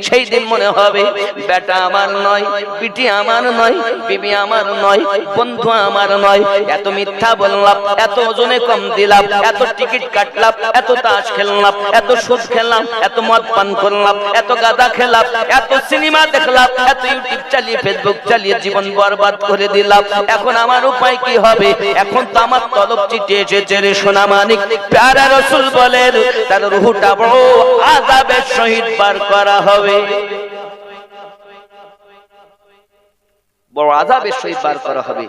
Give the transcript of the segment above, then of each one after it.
সেই দিন মনে হবে বেটা আমার নয়, বিটি আমার নয়, বিবি আমার নয়, বন্ধু আমার নয়। এত মিথ্যা বললাম, এত ওজনে কম দিলাম, এত টিকিট কাটলাম, এত তাস খেললাম, এত সুদ খেললাম, এত মদ পান করলাম, এত গাঁজা খেলাম, এত সিনেমা দেখলাম, এত ইউটিউব চালিয়ে ফেসবুক চালিয়ে জীবন বরবাদ করে দিলাম। এখন আমার উপায় কি হবে? এখন তো আমার তলব চিঠি এসেছে রে সোনা মানিক। প্যারা রাসূল বলেন তার রূহটা বড় আযাবের সহিত বার করা হবে, বড় আযাবের সহিত বার করা হবে।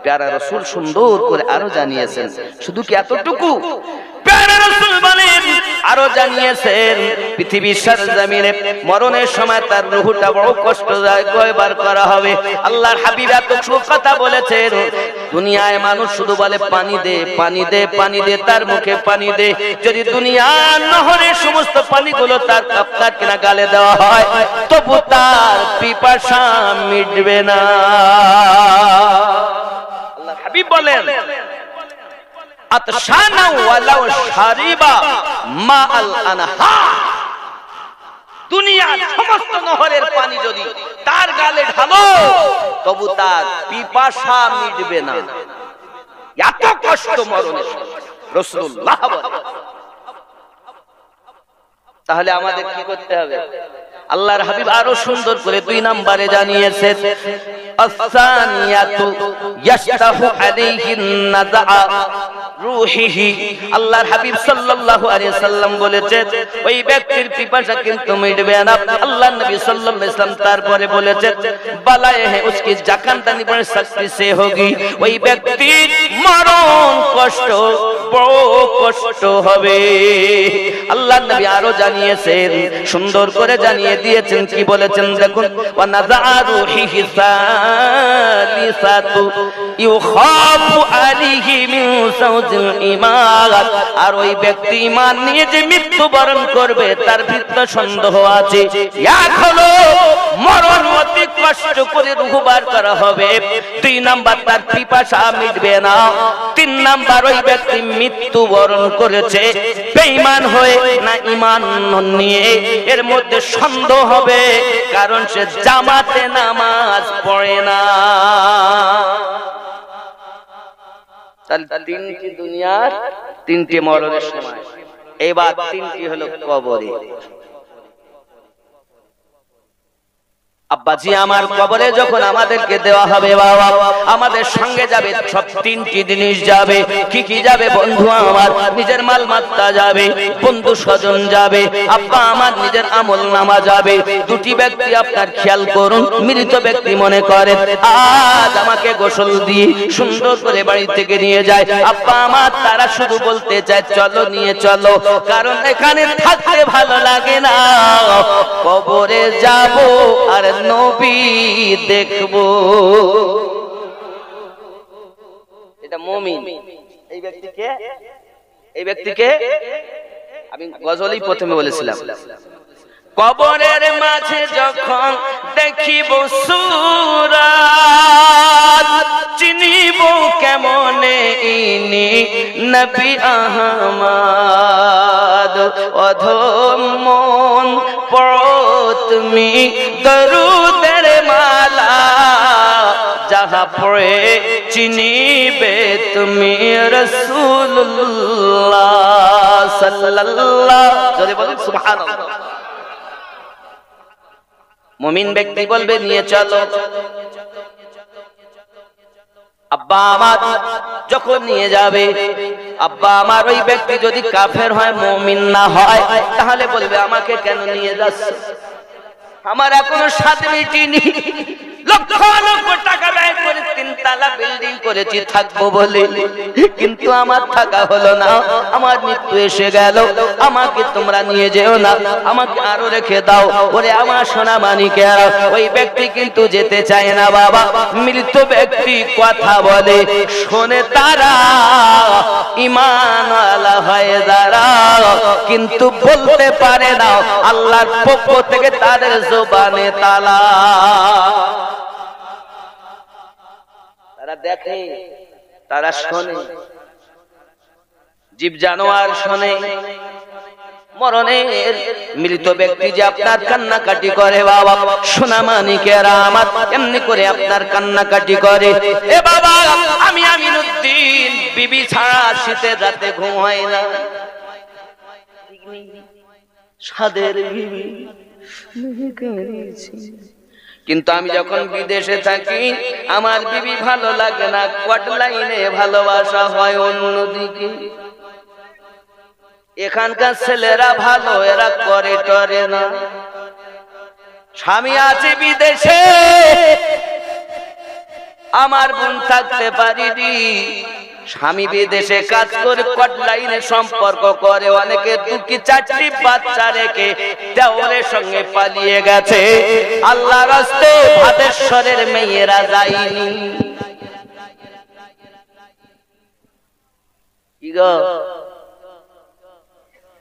প্যারা রাসূল সুন্দর করে আরো জানিয়েছেন। শুধু কি এতটুকু? প্যারা রাসূল বলেন আরো জানিয়েছেন পৃথিবীর সরজমিনে মরণের সময় তার রূহটা বড় কষ্টদায়ক হয়ে বার করা হবে। আল্লাহর হাবিব এত কথা বলেছেন, দুনিয়ায় মানুষ শুধু বলে পানি দে, পানি দে, পানি দে, তার মুখে পানি দে। যদি দুনিয়ার নহরের সমস্ত পানিগুলো তার আপনার কিনা গালে দেওয়া হয়, তবু তার পিপাসা মিটবে না। আল্লাহর হাবিব বলেন আতশানা ওয়ালাউ শারিবা মাআল আনহার, দুনিয়ার সমস্ত নহরের পানি যদি তার গালে ঢালো তবু তার পিপাসা মিটবে না। এত কষ্ট মরণের রাসূলুল্লাহ বলেন। তাহলে আমাদের কি করতে হবে? আল্লাহর হাবিব আরো সুন্দর করে 2 নম্বরে জানিয়েছেন আস-সানিয়াতু ইয়াশতাহু আলাইহিন নাযা রূহিহি। আল্লাহর হাবিব সাল্লাল্লাহু আলাইহি সাল্লাম বলেছেন ওই ব্যক্তির পিপাসা কিন্তু মিটবে না। আল্লাহর নবী সাল্লাল্লাহু আলাইহি সাল্লাম তারপরে বলেছেন বালায়ে হে উসকি জাকানদানি পড়ে শক্তি সে হোগি, ওই ব্যক্তির মরণ কষ্ট বড় কষ্ট হবে। আল্লাহর নবী আরো জানিয়েছেন, সুন্দর করে জানিয়ে দিয়েছেন, কি বলেছেন দেখুন ওয়া নাযা রূহিহি সালিসাতু ইউখাফু আলাইহি মিন সাউজিল ঈমান। আর ওই ব্যক্তি ঈমান নিয়ে যে মৃত্যুবরণ করবে তার ভিতরে সন্দেহ আছে। এক হলো মরণ অতি কষ্ট করে রূহ বার করা হবে, 2 নাম্বার তার পিপাসা মিটবে না, 3 নাম্বার ওই ব্যক্তি মৃত্যুবরণ করেছে বেঈমান হয়ে না ঈমান নিয়ে, এর মধ্যে সন্দেহ হবে, কারণ সে জামাতে নামাজ পড়ে না। তাহলে 3টি দুনিয়ার 3টি মরণের সময়, এবার 3টি হলো কবরে। আব্বাজি আমার কবরে যখন আমাদেরকে দেওয়া হবে বাবা, আমাদের সঙ্গে যাবে সব 3টি জিনিস যাবে। কি কি যাবে? বন্ধু আমার নিজের মালমাত্তা যাবে, বন্ধু স্বজন যাবে, আব্বা আমার নিজের আমলনামা যাবে। 2টি ব্যক্তি আপনার খেয়াল করুন, মৃত ব্যক্তি মনে করেন আজ আমাকে গোসল দিয়ে সুন্দর করে বাড়ি থেকে নিয়ে যায়, আব্বা আমার তারা শুধু বলতে চায় চলো নিয়ে চলো, কারণ এখানে থাকতে ভালো লাগে না, কবরে যাব আর নবী দেখবো। এটা মুমিন। এই ব্যক্তিকে আমি গজলই প্রথমে বলেছিলাম, কবরের মাঝে যখন দেখিব সূরাত চিনিব কেমনে ইনি নবী আহমদ। অধম মন পড়ো তুমি দরুদের মালা, যাহা পড়ে চিনিবে তুমি রাসূলুল্লাহ সাল্লাল্লাহু জোরে বলুন সুবহানাল্লাহ। মুমিন ব্যক্তি বলবে নিয়ে চলো। আব্বা আমার যখন নিয়ে যাবে, আব্বা আমার ওই ব্যক্তি যদি কাফের হয়, মুমিন না হয়, তাহলে বলবে আমাকে কেন নিয়ে যাচ্ছ? আমার এখনো স্বাদ মিটেনি, লক্ষ লক্ষ টাকা ব্যয় করে 3 তালা বিল্ডিং করেছি থাকবো বলে, কিন্তু আমার থাকা হলো না, আমার মৃত্যু এসে গেল, আমাকে তোমরা নিয়ে যেও না, আমাকে আরো রেখে দাও। ওরে আমার সোনা মানিকেরা, ওই ব্যক্তি কিন্তু যেতে চায় না বাবা। মৃত ব্যক্তি কথা বলে শোনে তারা, ঈমানওয়ালা হয়ে যারা, কিন্তু বলতে পারে না, আল্লাহর পক্ষ থেকে তাদের জবানে তালা। তারা দেখে, তারা শোনে, জীব জানোয়ার শোনে, মরণের মৃত ব্যক্তি যে আপনার কান্নাকাটি করে বাবা, সোনা মানিকেরা আমার এমনি করে আপনার কান্নাকাটি করে। এ বাবা, আমি আমিনুদ্দিন বিবি ছাড়া শীতের রাতে ঘুম হয় না। সাদের বিবি, কিন্তু আমি যখন বিদেশে থাকি আমার বিবি ভালো লাগে না, কোয়াট লাইনে ভালোবাসা হয় অন্যদিকে। এখানকার ছেলেরা ভালো, এরা করে টরে না। স্বামী আছে বিদেশে, আমার বোন থাকতে পারিনি। স্বামী বিদেশে কাজ করে কোয়াট লাইনে সম্পর্ক করে, অনেকে 2-4টি বাচ্চা রেখে দেওরের সঙ্গে পালিয়ে গেছে। আল্লাহর রাস্তে ভাদেশ্বরের মেয়েরা যায়নি। কি গো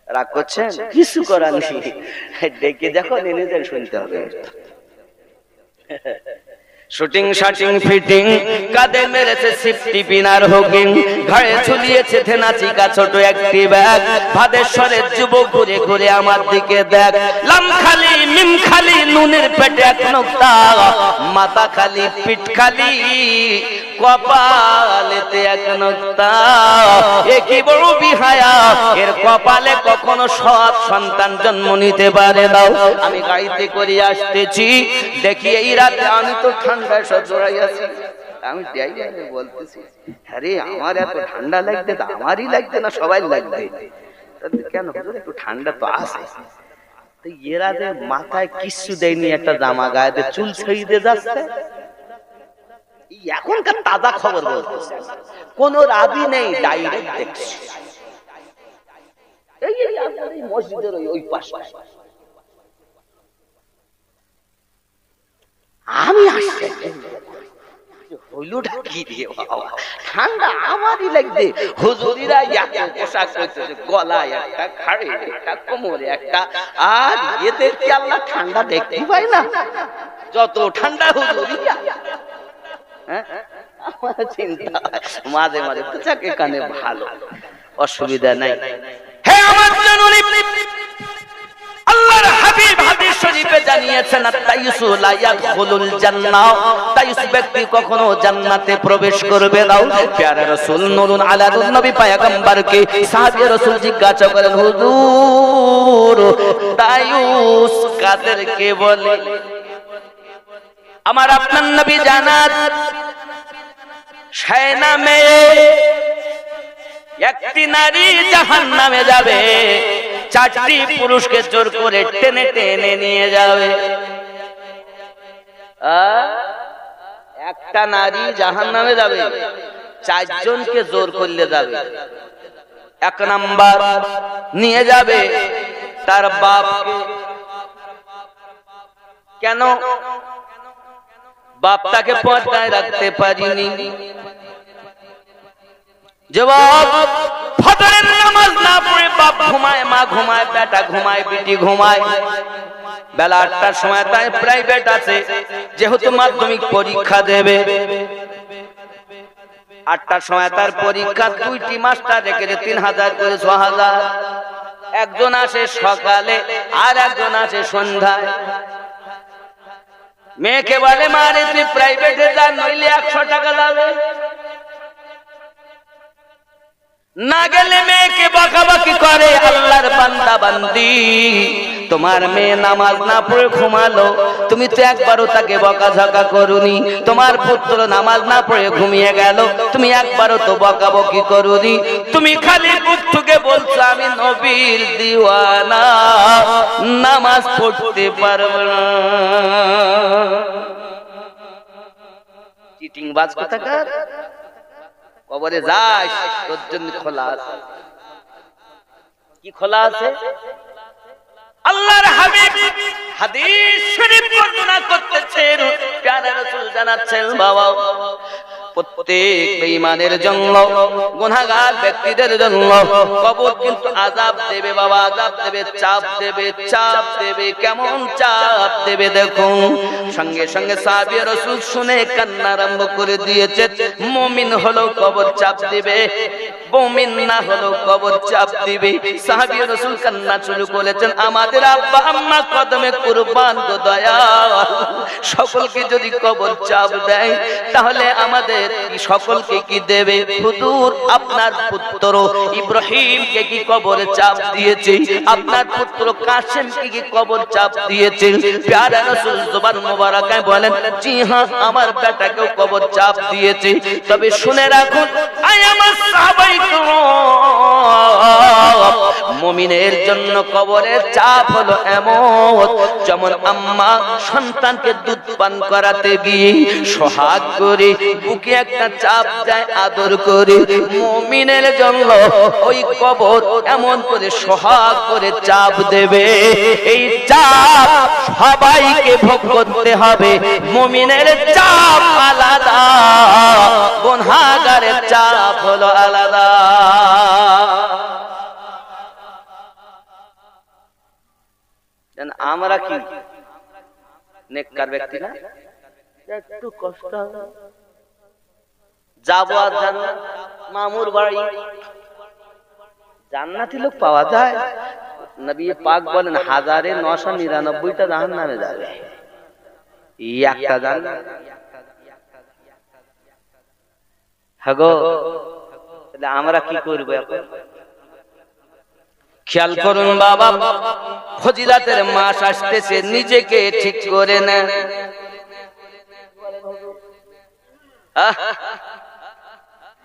রাগ করছেন? কিছু করার নেই, ডেকে দেখো, নিজেদের শুনতে হবে। শুটিং শাটিং ফিটিং, কাঁধে মেরেছে সিফটি পিনার হুকিং, ঘাড়ে ঝুলিয়েছে থেনাচিকা ছোট একটি ব্যাগ। ভাদেশ্বরের যুবক ঘুরে ঘুরে আমার দিকে দেখ, লাম খালি মিম খালি নুনের পেটে এক নোক্তা, মাথা খালি পিঠ খালি কপালেতে এক নোক্তা। এ কি বড় বিহায়া, এর কপালে কখনো সৎ সন্তান জন্ম নিতে পারে দাও। আমি গাড়িতে করে আসতেছি, দেখি এই রাতে আমি তো ঠান্ডায় সজড়াই আছি। আমি বলতেছি, আরে আমার এত ঠান্ডা লাগবে, তা আমারই লাগবে না সবাই লাগবে কেন? একটু ঠান্ডা তো আছে। এরা যে মাথায় কিছু দেয়নি, একটা জামা গায়ে চুল ছেড়ে যাচ্ছে। এখনকার তাজা খবর বলতেছে, কোন রাবি নেই, ডাইরেক্ট দেখছি এই মসজিদের ওই পাশে। আমি আসছি, হইলুটা কি দিয়ে বাবা, ঠান্ডা আমারই লাগবে। হুজুরিরা পোশাক করতেছে, গলায় একটা, ঘাড়ে একটা, কোমরে একটা, আর এদের কি আল্লাহ ঠান্ডা দেখতে পায় না? যত ঠান্ডা হুজুরিরা। চিন্তা মাঝে মাঝে পোশাক এখানে ভালো, অসুবিধা নাই। হে আমার জননী, আল্লাহর হাবিব হাদিস শরীফে জানিয়েছেন, আত-তাইয়িসু লা ইয়াদখুলুল জান্নাহ, তাইয়িস ব্যক্তি কখনো জান্নাতে প্রবেশ করবে না। প্যারা রাসূল নূরুন আলা নবী পয়গম্বরকে সাহাবী রাসূল জিজ্ঞাসা করেন, হুজুর তাইয়িস কাদেরকে বলে? আমার আপনার নবী জানাত, শায়না মেয়ে একটি নারী জাহান্নামে যাবে, 4টি পুরুষকে জোর করে টেনে টেনে নিয়ে যাবে। একটা নারী জাহান্নামে যাবে, 4 জনকে জোর করলে যাবে। 1 নাম্বার নিয়ে যাবে তার বাপকে। কেন? বাপটাকে পর্দায় রাখতে পারিনি। জবাব, ফজরের নামাজ না পড়ে বাপ ঘুমায়, মা ঘুমায়, বেটা ঘুমায়, বিটি ঘুমায়। বেলা 8টার সময় তাই প্রাইভেট আছে, যেহেতু মাধ্যমিক পরীক্ষা দেবে। 8টার সময় তার পরীক্ষা, 2টি মাস্টার রেখেছে, 3000 করে 6000। একজন আসে সকালে আর একজন আসে সন্ধ্যায়। মেয়েকে বলে, মা রে তুই প্রাইভেটে যা, নইলে 100 টাকা যাবে। না গেলে মেয়েকে বকাবকি করে। আল্লাহর বান্দা বান্দি, তোমার মেয়ে নামাজ না পড়ে ঘুমালো, তুমি তো একবারও তাকে বকাঝকা করুনি। তোমার পুত্র নামাজ না পড়ে ঘুমিয়ে গেল, তুমি একবারও তো বকাবকি করুনি। তুমি খালি বুক ঠুকে বলছো আমি নবীর দিওয়ানা, নামাজ পড়তে পারবো না। চিটিং বাজ কোথাকার। কবরে যাস, তোর জন্য খোলা আছে। কি খোলা আছে? আল্লাহর হাবিব হাদিস শরীফ বর্ণনা করতেছেন, প্যারা রাসূল জানাচ্ছেন, বাবা প্রত্যেক বেঈমানের জন্য, গুনাহগার ব্যক্তিদের জন্য কবর কিন্তু আযাব দেবে বাবা, আযাব দেবে, চাপ দেবে, চাপ দেবে। কেমন চাপ দেবে দেখুন। সঙ্গে সঙ্গে সাহাবী রাসূল শুনে কান্না আরম্ভ করে দিয়েছে। মুমিন হলো কবর চাপ দিবে, মুমিন না হলো কবর চাপ দিবে। সাহাবী রাসূল কান্না শুরু করেছেন, আমাদের আব্বা আম্মা কদমে কুরবান গো দয়াল, সকলকে যদি কবর চাপ দেয় তাহলে আমাদের সকলকে কি দেবে? হুজুর আপনার পুত্র ইব্রাহিমকে কি কবরে চাপ দিয়েছে? আপনার পুত্র কাসেমকে কি কবর চাপ দিয়েছে? প্যারা রাসূল জবান মোবারকায় বলেন, জি হ্যাঁ, আমার বেটাকেও কবর চাপ দিয়েছে। তবে শুনে রাখুন, আয় আমার সাহাবায়ে কেরাম, মুমিনের জন্য কবরের চাপ হলো এমন, যেমন আম্মা সন্তানকে দুধ পান করাতে গিয়ে সোহাগ করে বুকে একটা চাপ যায় আদর করে, মুমিনের জন্য ওই কবর এমন করে সোহাগ করে চাপ দেবে। এই চাপ সবাইকে ভোগ করতে হবে। মুমিনের চাপ আলাদা, গুনাহগারের চাপ হলো আলাদা। আমরা কি নেককার ব্যক্তি না? একটু কষ্ট যাবো আর জান্নাত, মামুর বাড়ি, জান্নাতি লোক পাওয়া যায়? নবী পাক বলেন 1999টা জাহান্নামে যাবে, একটা জান্নাত। হ্যাঁ গো, তাহলে আমরা কি করব এখন? খেয়াল করুন বাবা, ফজিলাতের মাস আসতেছে, নিজেকে ঠিক করে নেন।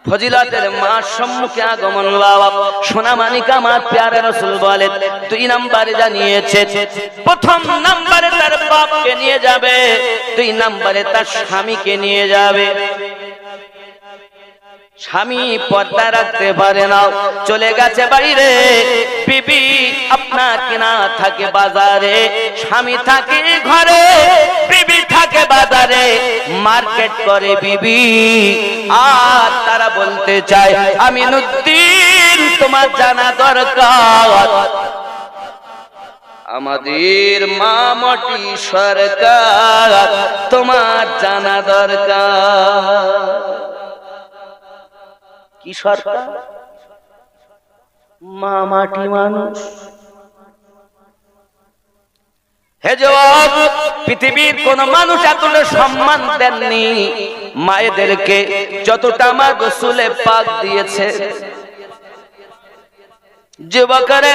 ফজিলাতের মাস সম্মুখে আগমন বাবা, সোনামানিক আমার প্যারা রাসূল বলেন 2 নম্বরে জানিয়েছে। প্রথম নম্বরে তার বাপকে নিয়ে যাবে, 2 নম্বরে তার স্বামীকে নিয়ে যাবে। স্বামী পর্দা রাখতে পারে না, চলে গেছে বাইরে, বিবি আপনার কিনা থাকে বাজারে, স্বামী থাকে ঘরে, বিবি থাকে বাজারে, মার্কেট করে বিবি। আর তারা বলতে চায়, আমিনুদ্দিন তোমার জানা দরকার, আমাদের মা মটি সরকার তোমার জানা দরকার। কি সরকার? মা মাটি মানুষ। হে জবাব, পৃথিবীর কোন মানুষ এতটা সম্মান দেননি মায়েদেরকে যতটা আমার রাসূলে পাক দিয়েছে। যুবকরে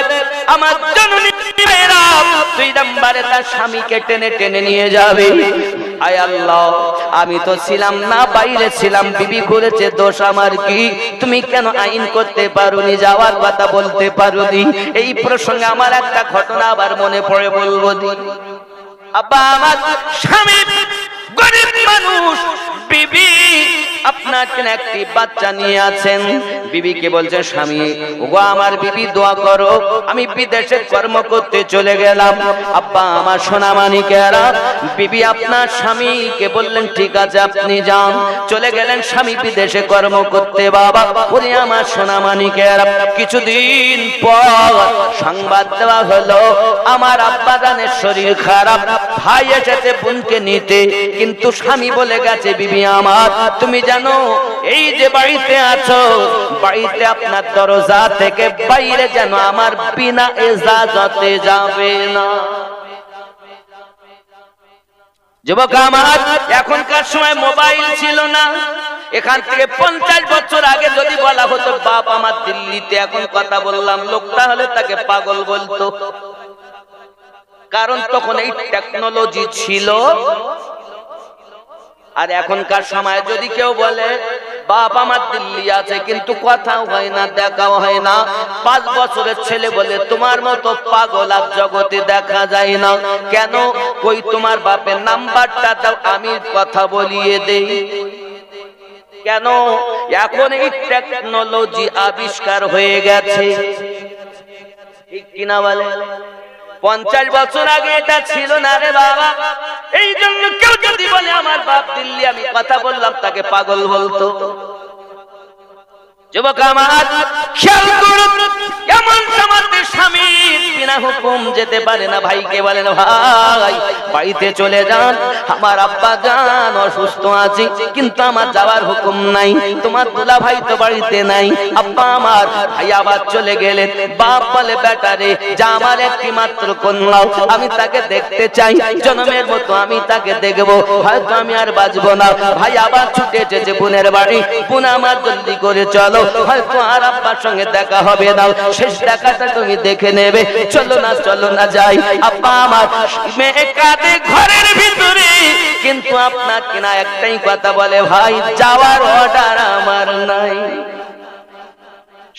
আমার জননী মেয়েরা 2 নম্বরে তার স্বামীকে টেনে টেনে নিয়ে যাবে। আয় আল্লাহ, আমি তো ছিলাম না, বাইরে ছিলাম, বিবি করেছে দোষ আমার কি? তুমি কেন আইন করতে পারোনি, যাওয়ার কথা বলতে পারোনি? এই প্রসঙ্গে আমার একটা ঘটনা আবার মনে পড়ে, বলবো দি। আব্বা আমার স্বামী গরিব মানুষ, বিবি আপনার জন্য একটি বাচ্চা নিয়ে আছেন। বিবিকে বলছে, স্বামী ওগো আমার বিবি দোয়া করো, আমি বিদেশে কর্ম করতে চলে গেলাম। আব্বা আমার সোনামানিকেরা, বিবি আপনার স্বামীকে বললেন, ঠিক আছে আপনি যান। চলে গেলেন স্বামী বিদেশে কর্ম করতে। বাবা ওরে আমার সোনামানিকেরা, কিছুদিন পর সংবাদ দেওয়া হলো আমার আব্বা জানের শরীর খারাপ, ভাই এসেছে বোনকে নিতে, কিন্তু স্বামী বলে গেছে, বিবি আমার তুমি জানো এই যে বাড়িতে আছো, বাড়িতে আপনার দরজা থেকে বাইরে যেন আমার বিনা ইজাজতে যাবে না। যুবক আমার, এখনকার সময় মোবাইল ছিল না, এখান থেকে 50 বছর আগে যদি বলা হতো বাপ আমার দিল্লিতে, এখন কথা বললাম, লোকটা হলে তাকে পাগল বলতো, কারণ তখন এই টেকনোলজি ছিল। আর এখনকার সময় যদি কেউ বলে বাপ আমার দিল্লি আছে, কিন্তু কথাও হয় না, দেখাও হয় না, 5 বছরের ছেলে বলে তোমার মতো পাগল আর জগতে দেখা যায় না, কেন? কই তোমার বাপের নাম্বারটা দাও, আমি কথা বলিয়ে দেই। কেন? এখন এই টেকনোলজি আবিষ্কার হয়ে গেছে, ঠিক কিনা বলে? 50 বছর আগে এটা ছিল না রে বাবা। এই জন্য কেউ যদি বলে আমার বাপ দিল্লি, আমি কথা বললাম, তাকে পাগল বলতো। যুবক আমার খেয়াল করুন, এমন সমাজে স্বামী বিনা হুকুম যেতে পারে না। ভাইকে বলেন ভাই বাড়িতে চলে যান, আমার আব্বা জান অসুস্থ আছে, কিন্তু আমার যাওয়ার হুকুম নাই। তোমার দুলা ভাই তো বাড়িতে নাই, আব্বা আমার ভাই আবার চলে গেলেন। বাপ বলে বেটারে যা, আমার একটি মাত্র কন্যা, আমি তাকে দেখতে চাই, জন্মের মতো আমি তাকে দেখবো, হয়তো আমি আর বাঁচবো না। ভাই আবার ছুটে এসেছে বোনের বাড়ি, বোন আমার জলদি করে চলো, হয়তো আর আব্বার সঙ্গে দেখা হবে না, শেষ দেখাটা তুমি দেখে নেবে, চলো না চলো না যাই। আব্বা আমার মেয়ে কাঁদে ঘরের ভিতরে, কিন্তু আপনার কিনা একটাই কথা বলে, ভাই যাওয়ার অর্ডার আমার নাই।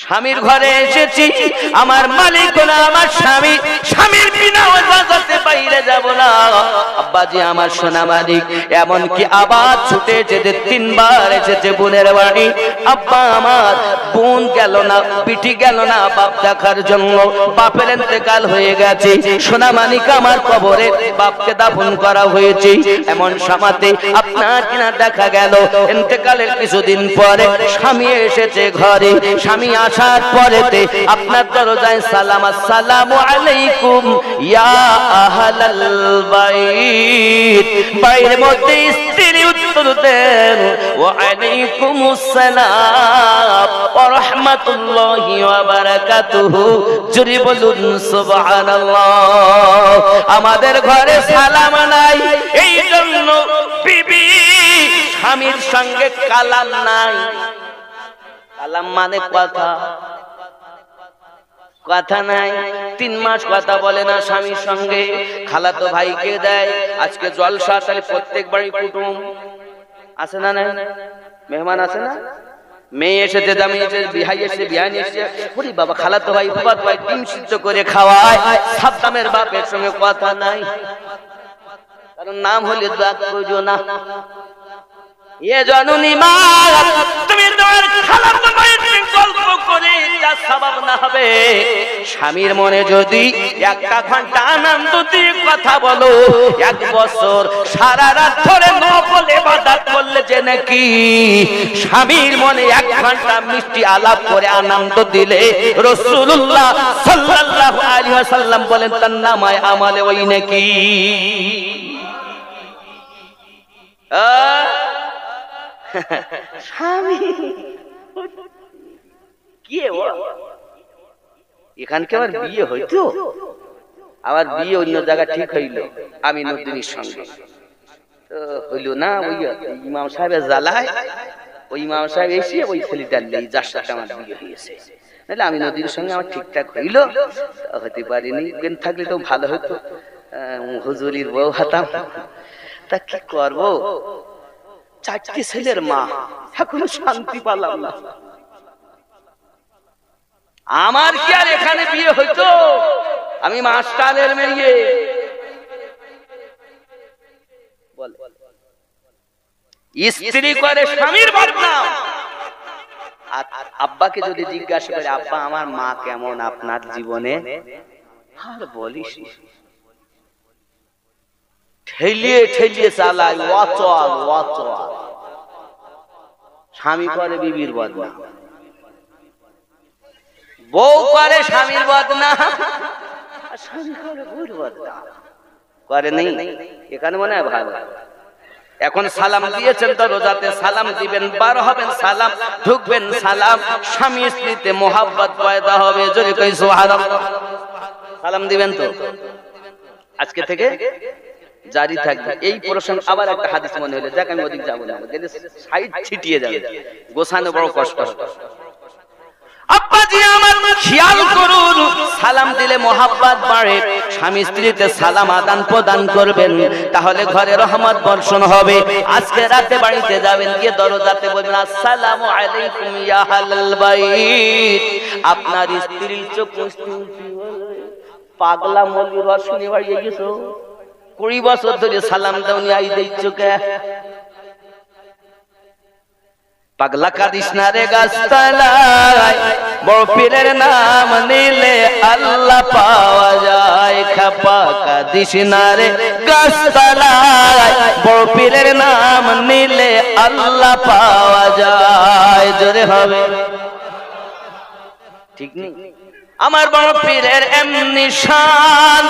স্বামীর ঘরে এসেছি, আমার মালিক হলো আমার স্বামী, স্বামীর বিনা ইজাজতে বাইরে যাব না। আব্বাজি আমার সোনা মালিক, এমনকি আবার ছুটে যেতে 3 বার এসেছে বোনের বাড়ি। আব্বা আমার বোন গেল না, পিঠি গেল না বাপ দেখার জন্য, বাপের ইন্তেকাল হয়ে গেছে। সোনা মালিক আমার কবরে বাপকে দাফন করা হয়েছে। এমন সমাতে আপনার কিনা দেখা গেল ইন্তেকালের কিছুদিন পরে স্বামী এসেছে ঘরে। স্বামী আসার পরেতে আপনার দরজায় সালাম, আসসালামু আলাইকুম ইয়া আহলাল বাইত। বাইরের মধ্যে স্ত্রী উত্তর দেন ওয়া আলাইকুমুস সালাম ওয়া রাহমাতুল্লাহি ওয়া বারাকাতুহু। জোরে বলুন সুবহানাল্লাহ। আমাদের ঘরে সালাম নাই, এই জন্য বিবি স্বামীর সঙ্গে কালাম নাই। কালাম মানে কথা, কথা নাই। 3 মাস কথা বলে না স্বামীর সঙ্গে। খালাতো ভাইকে দেয় আজকে জলসা, তাহলে প্রত্যেক বাড়ি কুটুম আছে না, না মেহমান আছে না, মেয়ে এসেছে, জামাই এসেছে, বিহাই এসেছে, বিহানি এসেছে, ওরে বাবা খালাতো ভাই ফুফাতো ভাই ডিম সিদ্ধ করে খাওয়ায়। সাদ্দামের বাপের সঙ্গে কথা নাই, কারণ নাম হলে দোয়া করো না। এ জননী মা, তুমি তোমার খালাতো ভাইয়ের গল্প করে যা সওয়াব না হবে, স্বামীর মনে যদি 1 ঘন্টা আনন্দ দিয়ে কথা বলো, 1 বছর সারা রাত ধরে নফল ইবাদত করলে যে নাকি স্বামীর মনে 1 ঘন্টা মিষ্টি আলাপ করে আনন্দ দিলে রাসূলুল্লাহ সাল্লাল্লাহু আলাইহি ওয়াসাল্লাম বলেন তার নামায় আমলে ওই নাকি। স্বামী কি এখানকে আমার বিয়ে হইতো, আমার বিয়ে অন্য জায়গা ঠিক হইল আমি নদিনীর সঙ্গে, তো হইল না। ওই ইমাম সাহেবের জ্বালায় ওই ইমাম সাহেব এসে ওই ছেলেটার নেই যার সাথে আমার বিয়ে হয়েছে, নাহলে আমি নদীর সঙ্গে আমার ঠিকঠাক হইল, হতে পারিনি। কেন থাকলে তো ভালো হতো, হুজুরির বউ হতাম। তা কি করবো, 4টি ছেলের মা, এখনো শান্তি পালাম না। আমার কি আর এখানে বিয়ে হইতো? আমি মাস্টারের মেয়ে। স্ত্রী করে স্বামীর বদনাম। আর আব্বাকে যদি জিজ্ঞাসা করে আব্বা আমার মা কেমন আপনার জীবনে, আর বলিস ঠেলিয়ে ঠেলিয়ে চালায়, ওয়াচল ওয়াচল। স্বামী করে বিবির বদনাম, বউ করে স্বামীর বদনাম, স্বামী করে বউর বদনাম করে নেই। এখানে মনে হয় ভালো। এখন সালাম দিয়েছেন তো রোজাতে সালাম দিবেন, বার হবেন সালাম, ঢুকবেন সালাম, স্বামী স্ত্রীতে মোহাব্বত পয়দা হবে। জোরে কই সুবহানাল্লাহ। সালাম দিবেন তো আজকে থেকে জারি থাকবে। এই প্রসঙ্গ আবার একটা হাদিস মনে হলো, যাক আমি ওদিক যাবো না, গেলে সাইড ছিটিয়ে যাবে, গোছানো বড় কষ্ট। আব্বাজি আমার খেয়াল করুন, সালাম দিলে মোহাব্বত বাড়ে। স্বামী স্ত্রীতে সালাম আদান প্রদান করবেন, তাহলে ঘরে রহমত বর্ষণ হবে। আজকে রাতে বাড়িতে যাবেন, গিয়ে দরজাতে বলবেন আসসালামু আলাইকুম ইয়া আহলাল বাইত। আপনার স্ত্রী চোখ পাগলা মলি রশনি বাড়িয়ে গেছো, 20 বছর ধরে সালাম দাওনি, আই দিচ্ছ কে? পাগলা কাদিস না রে গাছতলায়, বড় পীরের নাম নিলে আল্লাহ পাওয়া যায়। খাপা কাদিস না রে গাছতলায়, বড় পীরের নাম নিলে আল্লাহ পাওয়া যায়। জোরে হবে ঠিক নেই? আমার বড় পীরের এমনি শান,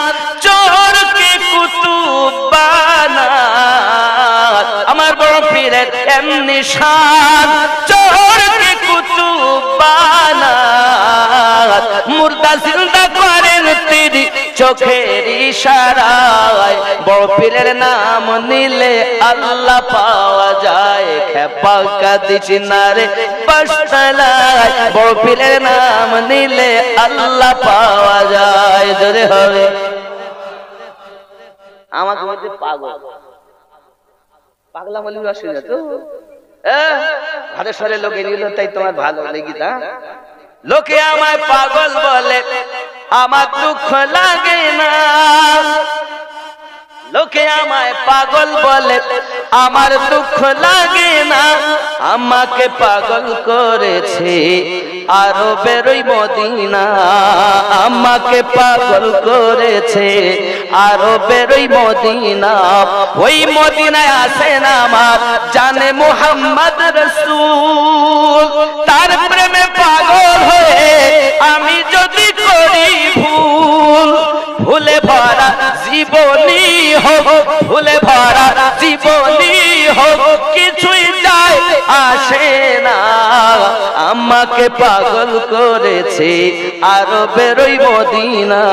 চোরকে কুতুব বানায়। আমার বড় পীরের এমনি শান, চোরকে কুতুব বানায়। মুর্দা জিন্দা করেন তিনি চোখের ইশারায়। বড় পীরের নাম নিলে আল্লাহ পাওয়া যায়। খেপা কাদিস না রে গাছতলায়, বড় পীরের নাম নিলে আল্লাহ পাওয়া যায়। জোরে হবে। আমাকে বলতে পাগল, পাগলা বলি আসলে তো ঘরে লোকে নিল, তাই তোমার ভালো লেগে তা? লোকে আমায় পাগল বলে, আমার দুঃখ লাগে না। লোকে আমায় পাগল বলে, আমার দুঃখ লাগে না। আমাকে পাগল করেছে আরবের ওই মদিনা। আমাকে পাগল করেছে আরবের ওই মদিনা। ওই মদিনায় আসেন আমার জানে মুহাম্মদ রাসূল। তার প্রেমে পাগল হয়ে আমি যদি করি ভুল, ভুলে ভরা জীবনী হোক, ভুলে ভরা জীবনী হোক, কিছুই যায় আসে না। আমাকে পাগল করেছে আরবের ওই মদিনা।